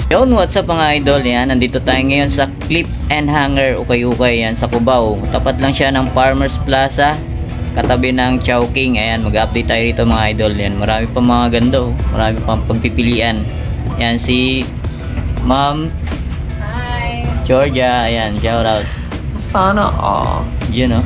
Yon, what's up mga idol? Yan, nandito tayo ngayon sa Clip and Hanger Ukay-Ukay yan sa Cubao. Tapat lang siya ng Farmers Plaza, katabi ng Chowking. Ayan, mag-update tayo dito mga idol. Yan, marami pa mga ganda, marami pang pagpipilian. Yan si Ma'am Georgia. Ayan, shout out. Sana all. You know.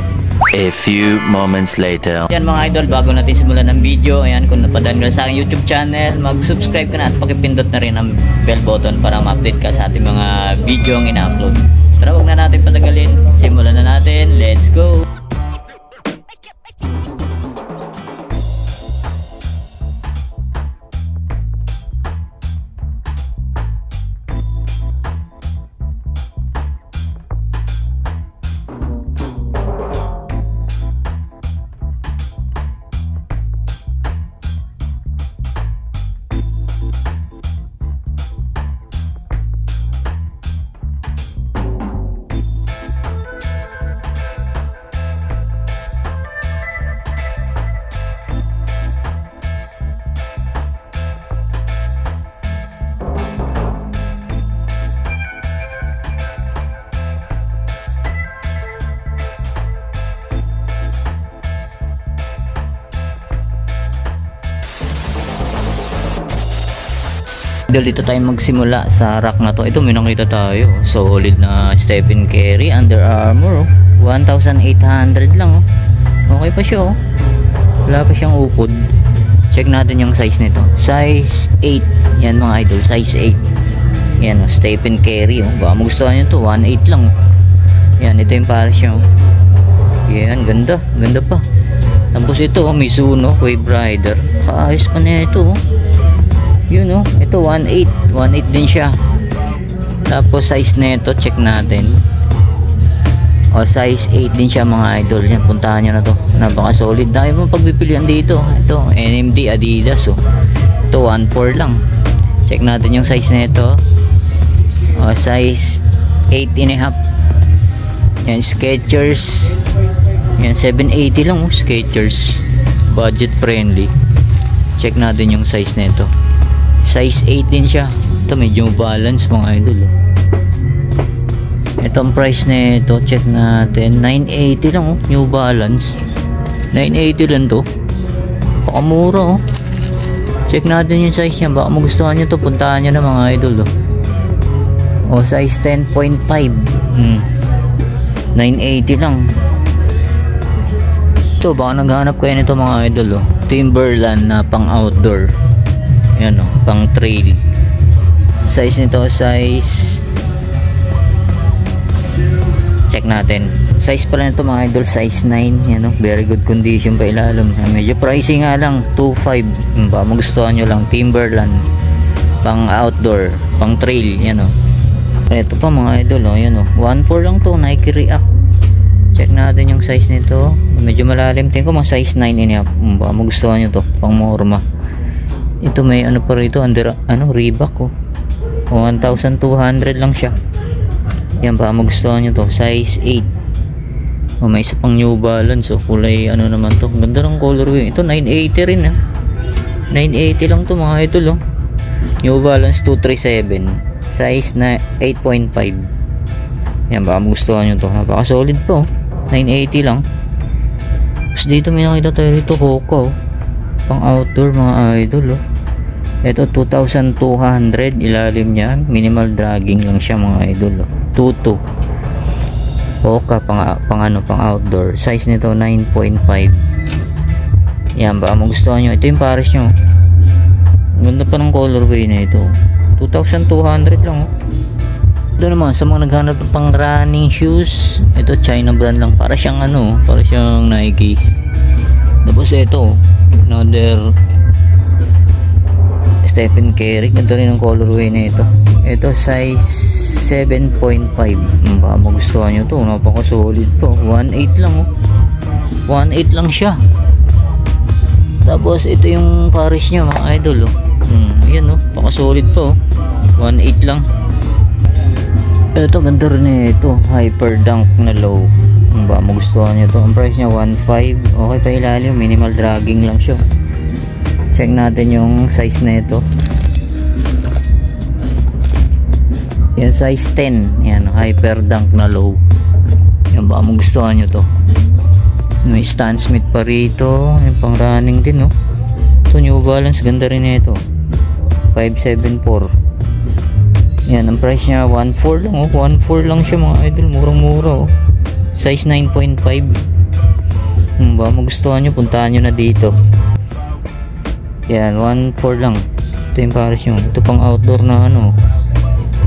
A few moments later. Yan mga idol, bago natin simulan ng video, ayan, kung napadaan ka sa aking YouTube channel, mag-subscribe ka na at pakipindot na rin ang bell button para ma-update ka sa ating mga video ang ina-upload. Tara, huwag na natin patagalin, simulan na natin. Let's go! Dito tayo magsimula sa rack na to. Ito may nakita tayo, solid na Stephen Curry Under Armour, 1,800 lang. Okay pa siya, wala pa siyang upod. Check natin yung size nito, size 8 yan mga idol, size 8 yan. Stephen Curry, baka magustuhan nyo to, 1,800 lang. Yan, ito yung pares nyo. Yan, ganda pa. Tapos ito Mizuno Wave Rider, kaayos pa na ito. Yun ito 1,800 din siya. Tapos size nito, check natin, size 8 din siya mga idol. Yan, puntahan nyo na to, napaka solid. Dahil mo pagpipilian dito. Ito NMD Adidas, ito 1,400 lang. Check natin yung size nito, size 8.5. yan, Skechers. Yan, 780 lang, Skechers, budget friendly. Check natin yung size nito, size 8 din siya. Ito medyo balance mga idol. Itong price na ito, check natin, 980 lang, New Balance, 980 lang to, pakamura. Check natin yung size niya, baka magustuhan nyo to, puntahan nyo na mga idol. Size 10.5, 980 lang. Ito, baka naghanap kayo nito mga idol. Timberland na pang outdoor, yan pang trail. Size nito, size, check natin, size pala nito mga idol, size 9. Yan very good condition pa ilalim. Medyo pricey nga lang, 2,500. Baka magustuhan nyo lang, Timberland pang outdoor, pang trail. Yan ito pa mga idol, yan 1,400 lang to, Nike React. Check natin yung size nito, medyo malalim. Tingin ko mga size 9.5. Baka magustuhan nyo to, pang morma. Ito may pa rito, Reebok 1,200 lang siya. Yan, baka magustuhan nyo to, size 8. May isa pang New Balance, kulay naman to, ganda ng colorway. Ito 980 rin 980 lang to mga idol. New Balance 237, size na 8.5. yan, baka magustuhan nyo to, napaka solid po, 980 lang. Tapos dito may nakita tayo dito, Hoka pang outdoor mga idol. Ito 2,200 ilalim niya, minimal dragging lang siya mga idol. 22 Hoka pang outdoor, size nito 9.5. yan, baka magustuhan nyo. Ito yung pares nyo, ganda pa ng colorway na ito, 2,200 lang. Ito naman sa mga naghanap ng pang running shoes, ito China brand lang, para siyang para siyang Nike. Tapos ito another Stephen Curry, ganda rin ang colorway na ito. Ito size 7.5. Baka magustuhan nyo to, napaka solid po, 1,800 lang 1,800 lang siya. Tapos ito yung pares nya mga idol. Yan napaka solid po, 1,800 lang. Ito ganda rin ito, Hyper Dunk na low. Baka magustuhan nyo to, ang price nya 1,500. Okay pa ilalim, minimal dragging lang siya. Check natin yung size na ito, Yan, size 10. Yan, hyper dunk na low. Yan, baka magustuhan nyo to. May Stan Smith pa rito. Yan, pang running din, no. Ito, New Balance, ganda rin ito. 574. Yan, ang price niya 1.4 lang, oh. 1.4 lang siya, mga idol. Murang-mura, oh. Size 9.5. Baka magustuhan nyo, puntahan nyo na dito. Yan, 1.4 lang. Ito yung pares nyo. Ito pang outdoor na ano,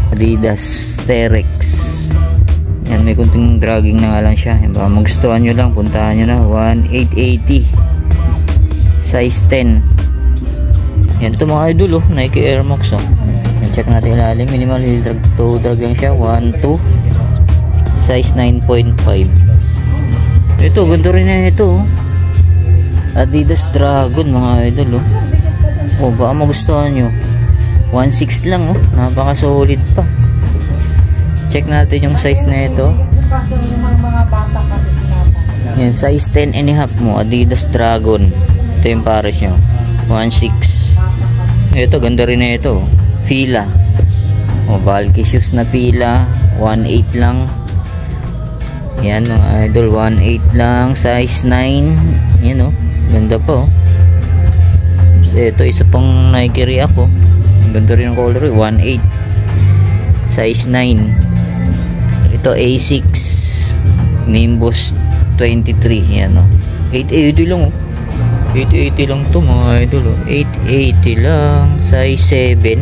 Adidas Terex. Yan, may kunting dragging na nga lang siya. Yan, baka magustuhan nyo lang, puntahan nyo na. 1.880. Size 10. Yan, ito mga idol, oh. Nike Air Max, oh. Yan, check natin ilalim. Minimal heel drag to drag lang siya. 1, 2. Size 9.5. Ito, ganda rin na ito, oh. Adidas Dragon, mga idol, oh. Oh, baka magustuhan nyo. 1.6 lang, oh. Napaka solid pa. Check natin yung size na ito. Yan, size 10 and a half mo, Adidas Dragon. Ito yung pares nyo. 1.6. Ito, ganda rin na ito. Fila. O, bulky shoes na Fila. 1.8 lang. Yan, mga idol. 1.8 lang. Size 9. Yan, o. Ganda pa, o. So, ito, isa pang Nike React, o. Ganda rin ang color, 1.8. Size 9. Ito A6 Nimbus 23. Yan, o. 880 lang, o. 880 lang to, mga idol, o. 880 lang. Size 7.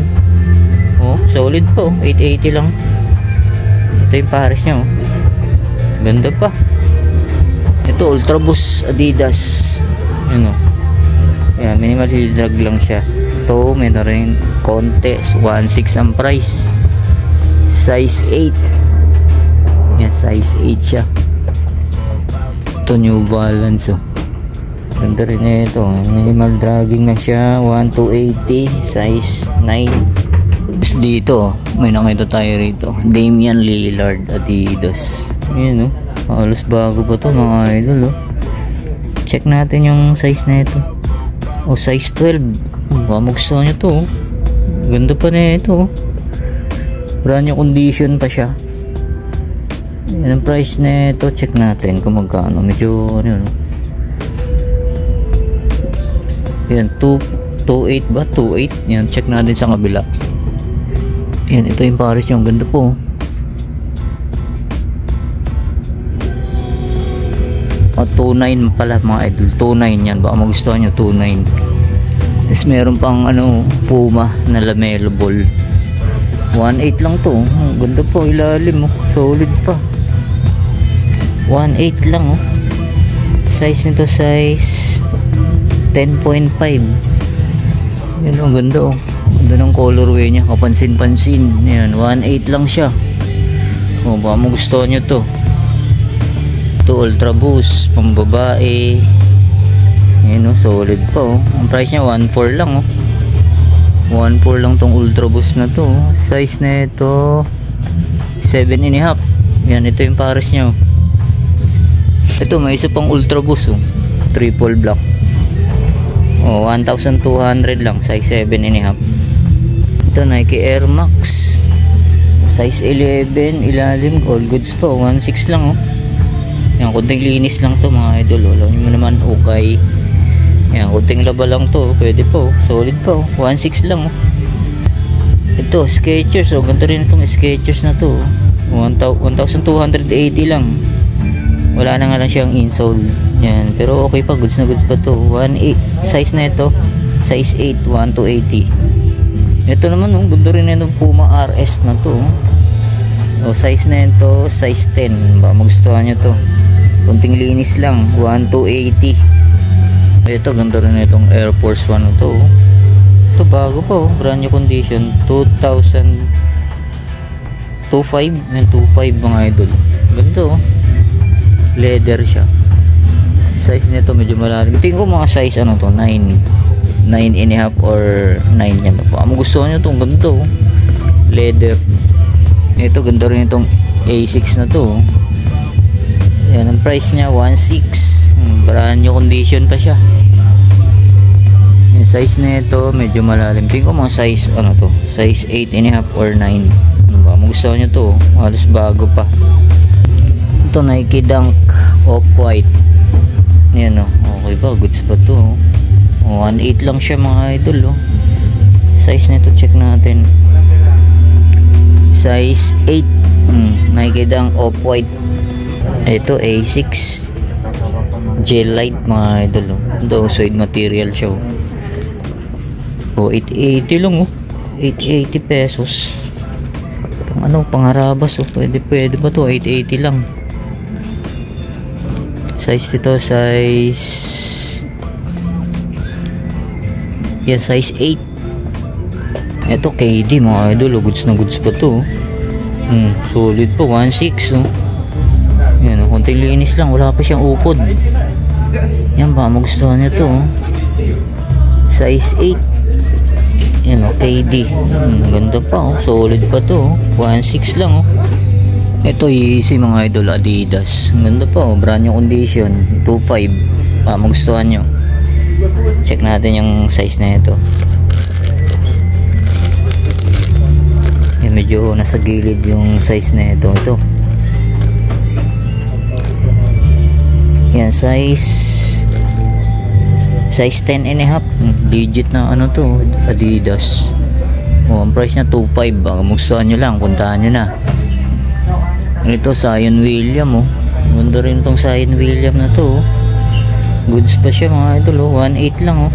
O, solid pa, o. 880 lang. Ito yung pares nya, o. Ganda pa. Ito Ultra Boost Adidas. Yan, o. Yan, minimal heel drag lang siya. Ito may na rin konti. 1.6 ang price. Size 8. Yan, size 8 siya. Ito New Balance, oh. Ganda rin na ito. Minimal dragging na siya. 1.280. Size 9. Tapos dito, may nakita tayo rito. Damian Lillard Adidas. Ayan, oh. Halos bago pa to, mga idol, oh. Check natin yung size na ito. Oh, size 12. Baka magustuhan nyo to, oh. Ganda pa na ito, oh. Brand new condition pa siya. Yan ang price na ito. Check natin kung magkano. Medyo ano yun. Yan, 2.8 ba? 2.8. Yan, check natin sa kabila. Yan, ito yung pares yung ganda po. O, 2.9 pala, mga idol. 2.9 yan. Baka magustuhan nyo, 2.9. Tapos meron pang ano, Puma na Lamelo Ball. 1.8 lang to. Ganda po, ilalim, oh. Solid pa. 1.8 lang, oh. Size nito size 10.5. Yan, oh, ganda, oh. Ganda ng colorway niya, kapansin-pansin. Yan, 1.8 lang siya. Oh, baka magustuhan nyo to. Ito Ultra Boost pang babae. Yan, oh, solid pa, oh. Ang price niya 1.4 lang, oh. 1.4 lang tong Ultra Boost na to, oh. Size na ito 7.5. Yan, ito yung pares niya, oh. Ito may isa pang Ultra Boost, oh. Triple black. Oh, 1,200 lang, size 7.5. Ito Nike Air Max size 11, ilalim, all goods pa, 1.6 lang, oh. Yan, kunting linis lang to, mga idol, oh. Alam nyo naman, okay. Yan, kunting laba lang to, pwede po, solid po, 1.6 lang, oh. Ito Skechers, oh. Ganda rin itong Skechers na to, 1,280 lang. Wala na nga lang siyang insole. Yan, pero okay pa, goods na goods pa to. 1.8 size na ito, size 8, 1,280. Ito naman, oh, ganda rin na Puma RS na to, oh. Size na ito, size 10. Baka magustuhan nyo to. Kunting linis lang, 1,280. Ito, ganda rin na itong Air Force 1 na to, oh. Ito bago pa, oh. Brand new condition, 2,000 2.5 mga idol. Ganda, oh. Leather siya. Size nito medyo malalim. Tingin ko mga size ano to, 9.5 or 9 yan. Ang gusto nyo itong ganito, oh. Leather. Ito ganda rin itong A6 na to, oh. Yan ang price niya 1.6. Brand new condition pa siya. Yung size nito medyo malalim. Tingin ko mga size ano to, size 8.5 or 9. Ano ba magustuhan nyo to. Halos bago pa. Ito Nike Dunk Off-White. Yan o. Okay ba? Goods pa to. 1.8 lang siya mga idol. Size nito check natin. Size 8. Nike Dunk Off-White. Ito A6 Gel Light mga idol. Ito suede material siya. 880 lang 880 pesos. Pangharabas pwede ba to? 880 lang. Size nito size size 8. Ito KD mga idol. Goods na goods pa to. Solid po 1.6 yan konting linis lang, wala pa siyang upod. Yan ba magustuhan nyo to. Size 8 yan KD. Ganda pa solid pa to 1.6 lang Ito easy mga idol, Adidas. Ganda pa brand new condition 2.5. Magustuhan nyo, check natin yung size na ito. Yan, medyo nasa gilid yung size na ito. Yan size 10 and a half. Legit na to, Adidas. Ang price niya 2.5. Baka magustuhan nyo lang, puntahan nyo na. Ito Zion William ganda rin tong Zion William na to. Goods pa siya mga idol 1.8 lang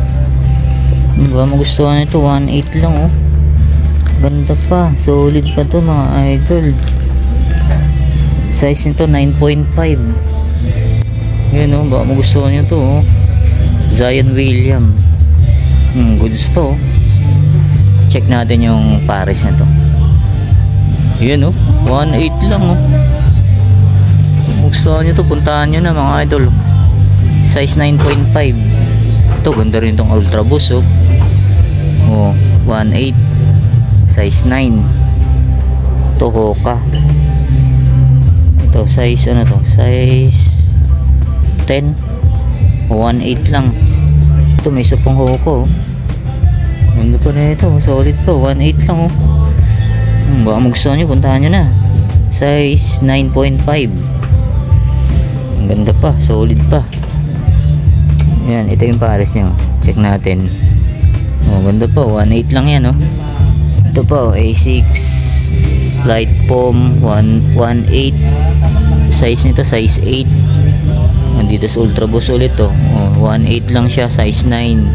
baka magustuhan nito 1.8 lang ganda pa, solid pa to mga idol. Size nito 9.5. yun baka magustuhan nyo to Zion William. Goods po. Check natin yung Paris na to. Yun 1.8 lang Gusto nyo to, puntahan nyo na mga idol. Size 9.5. Ito ganda rin tong Ultra Boost 1.8. Size 9. Ito Hoka. Ito size size 10. 1.8 lang. Ito may isa pang Hoka ganda pa na ito, solid pa 1.8 lang baka magustuhan nyo, puntahan nyo na. Size 9.5. ang ganda pa, solid pa. Yan, ito yung Paris nyo, check natin. Ganda pa, 1.8 lang yan Ito pa A6 Light Foam 1.8. size nito size 8. Adidas Ultra Boost ulit 1.8 lang siya, size 9.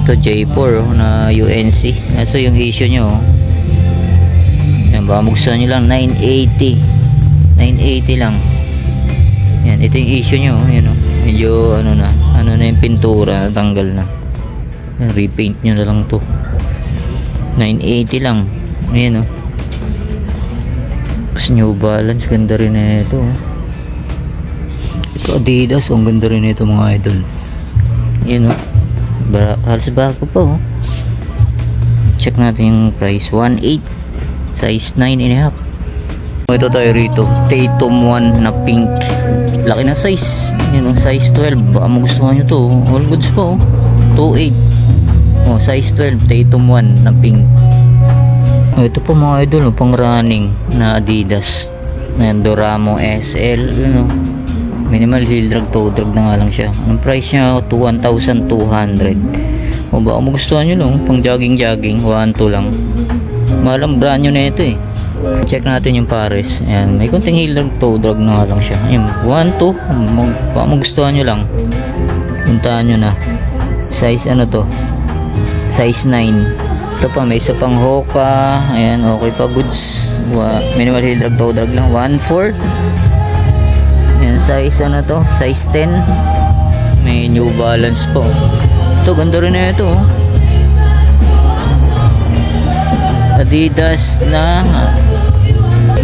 Ito J4 na UNC. So yung issue nyo yan, baka magustuhan nyo lang 980 lang yan. Ito yung issue nyo yan, medyo na yung pintura, tanggal na yan, repaint nyo na lang to. 980 lang yan tapos New Balance, ganda rin na ito ito Adidas, ang ganda rin na ito mga idol yan halos bago pa check natin yung price. 1.8 size 9.5. Ito tayo rito, Tatum 1 na pink, laki na size size 12. Baka magustuhan nyo to, all goods po 2.8. Size 12 Tatum 1 na pink. Ito po mga idol pang running na Adidas na Doramo SL minimal heel drag, toe drag na nga lang siya. Ang price niya 1,200. Baka magustuhan nyo lang pang jogging 1.2 lang. Malang brand nyo na ito check natin yung Paris. Ayan, may konting heel drag, toe drag na nga lang siya. Ayan, 1.2. Baka magustuhan nyo lang, puntahan nyo na. Size to, size 9. Ito pa may isa pang Hoka. Ayan, okay pa, goods. Minimal heel drag, toe drag lang, 1.4. Ayan, size to, size 10. May New Balance po. Ito ganda rin na ito Adidas na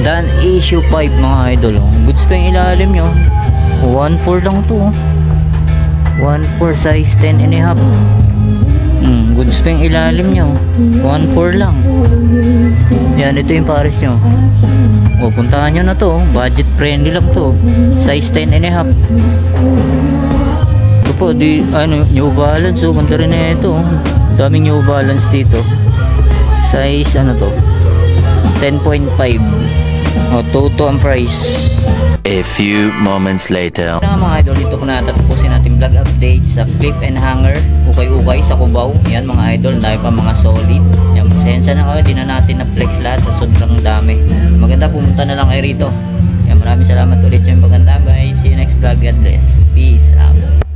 Dan Issue 5 mga idol goods pa yung ilalim nyo 1.4 lang to 1.4 size 10.5. Goods pa yung ilalim nyo 1.4 lang. Yan, ito yung Paris nyo. Puntahan nyo na to, budget friendly lang to, size 10.5. Ito po New Balance ganda rin na ito daming New Balance dito. Size to 10.5. O, 2 ang price. A few moments later. Nga mga idol, dito ko na tatapusin natin vlog update sa clip and hanger ukay-ukay sa Cubao. Yan mga idol, dahil pa mga solid. Yan, pasensya na kayo, di na natin na flex lahat sa sobrang dami. Maganda, pumunta na lang kayo rito. Yan, maraming salamat ulit sa yung paganda. Bye, see you next vlog. God bless. Peace out.